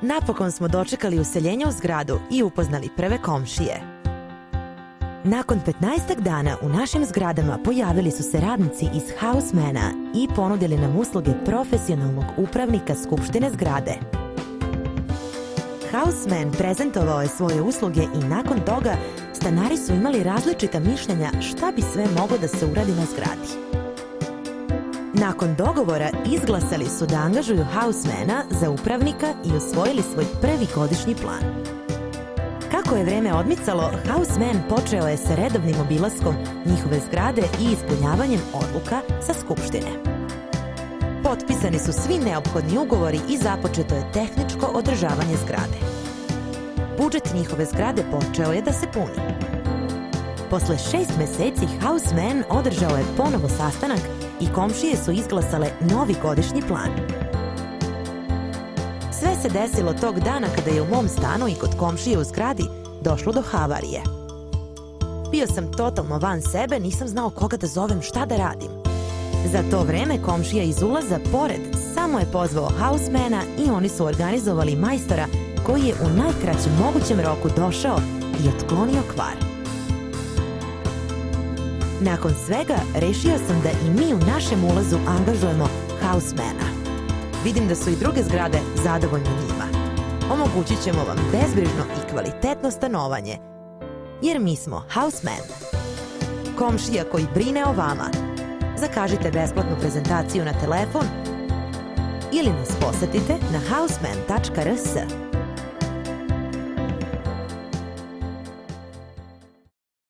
Napokon smo dočekali useljenje u zgradu i upoznali prve komšije. Nakon 15 dana u našim zgradama pojavili su se radnici iz Housemana i ponudili nam usluge profesionalnog upravnika skupštine zgrade. Houseman prezentovao je svoje usluge i nakon toga stanari su imali različita mišljenja šta bi sve moglo da se uradi na zgradi. Nakon dogovora izglasali su da angažuju Housemana za upravnika i usvojili svoj prvi godišnji plan. Kako je vreme odmicalo, Houseman počeo je sa redovnim obilaskom njihove zgrade i ispunjavanjem odluka sa skupštine. Potpisani su svi neophodni ugovori i započeto je tehničko održavanje zgrade. Budžet njihove zgrade počeo je da se puni. Posle 6 meseci Houseman održao je ponovo sastanak i komšije su izglasale novi godišnji plan. Sve se desilo tog dana kada je u mom stanu i kod komšije u zgradi došlo do havarije. Bio sam totalno van sebe, nisam znao koga da zovem, šta da radim. Za to vreme komšija iz ulaza pored samo je pozvao Housemana i oni su organizovali majstora koji je u najkraćem mogućem roku došao i otklonio kvar. Nakon svega, rešio sam da i mi u našem ulazu angažujemo Housemana. Vidim da su i druge zgrade zadovoljne njima. Omogućit ćemo vam bezbrižno i kvalitetno stanovanje, jer mi smo Houseman. Komšija koji brine o vama. Zakažite besplatnu prezentaciju na telefon ili nas posetite na houseman.rs.